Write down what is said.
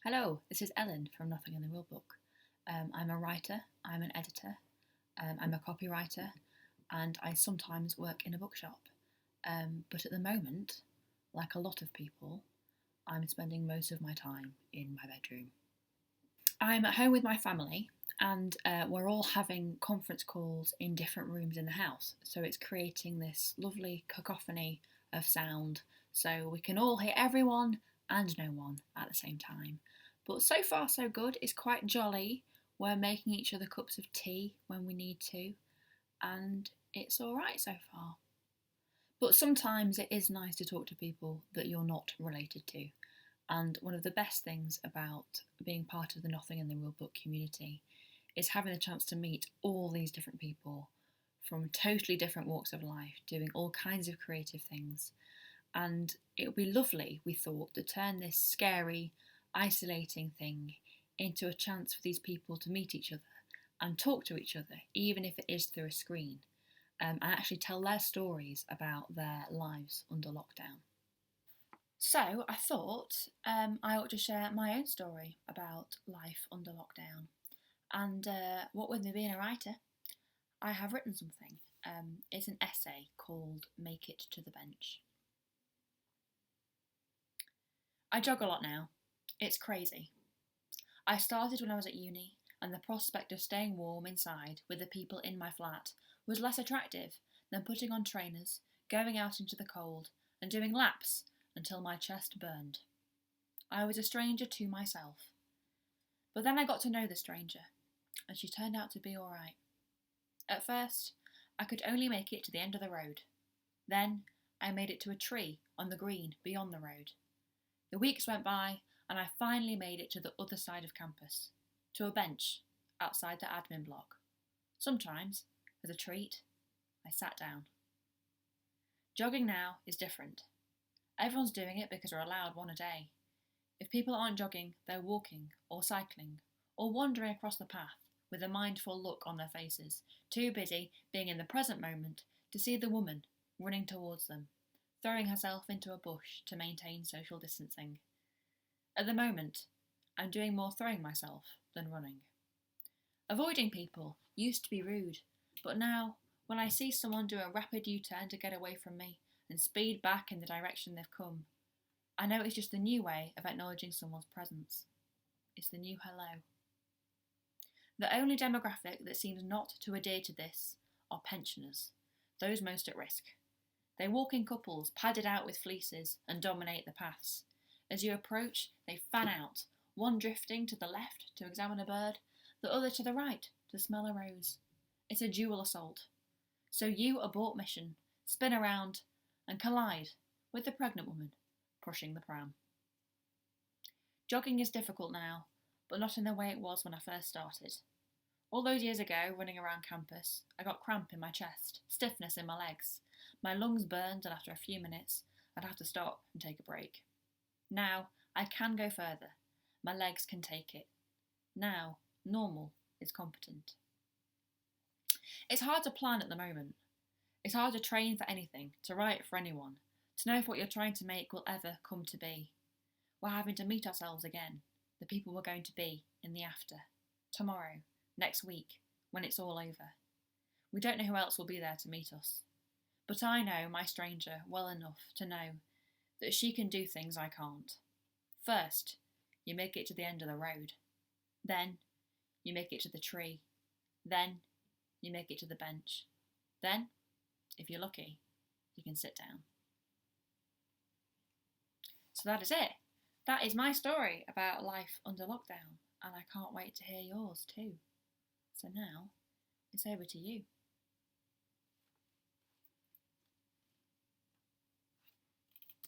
Hello, this is Ellen from Nothing in the Rulebook. I'm a writer, I'm an editor, I'm a copywriter, and I sometimes work in a bookshop. But at the moment, like a lot of people, I'm spending most of my time in my bedroom. I'm at home with my family, and we're all having conference calls in different rooms in the house, so it's creating this lovely cacophony of sound so we can all hear everyone and no one at the same time. But so far, so good. It's quite jolly. We're making each other cups of tea when we need to, and it's alright so far. But sometimes it is nice to talk to people that you're not related to. And one of the best things about being part of the Nothing in the Rulebook community is having the chance to meet all these different people from totally different walks of life, doing all kinds of creative things. And it would be lovely, we thought, to turn this scary, isolating thing into a chance for these people to meet each other and talk to each other, even if it is through a screen, and actually tell their stories about their lives under lockdown. So I thought I ought to share my own story about life under lockdown. And what with me being a writer, I have written something. It's an essay called Make It to the Bench. I jog a lot now. It's crazy. I started when I was at uni, and the prospect of staying warm inside with the people in my flat was less attractive than putting on trainers, going out into the cold, and doing laps until my chest burned. I was a stranger to myself. But then I got to know the stranger, and she turned out to be all right. At first, I could only make it to the end of the road. Then, I made it to a tree on the green beyond the road. The weeks went by, and I finally made it to the other side of campus, to a bench outside the admin block. Sometimes, as a treat, I sat down. Jogging now is different. Everyone's doing it because we're allowed one a day. If people aren't jogging, they're walking or cycling or wandering across the path with a mindful look on their faces, too busy being in the present moment to see the woman running towards them, throwing herself into a bush to maintain social distancing. At the moment, I'm doing more throwing myself than running. Avoiding people used to be rude, but now, when I see someone do a rapid U-turn to get away from me and speed back in the direction they've come, I know it's just the new way of acknowledging someone's presence. It's the new hello. The only demographic that seems not to adhere to this are pensioners, those most at risk. They walk in couples, padded out with fleeces, and dominate the paths. As you approach, they fan out, one drifting to the left to examine a bird, the other to the right to smell a rose. It's a dual assault. So you abort mission, spin around, and collide with the pregnant woman pushing the pram. Jogging is difficult now, but not in the way it was when I first started. All those years ago, running around campus, I got cramp in my chest, stiffness in my legs. My lungs burned, and after a few minutes, I'd have to stop and take a break. Now, I can go further. My legs can take it. Now, normal is competent. It's hard to plan at the moment. It's hard to train for anything, to write for anyone, to know if what you're trying to make will ever come to be. We're having to meet ourselves again, the people we're going to be in the after, tomorrow, next week, when it's all over. We don't know who else will be there to meet us. But I know my stranger well enough to know that she can do things I can't. First, you make it to the end of the road. Then, you make it to the tree. Then, you make it to the bench. Then, if you're lucky, you can sit down. So that is it. That is my story about life under lockdown, and I can't wait to hear yours too. So now, it's over to you.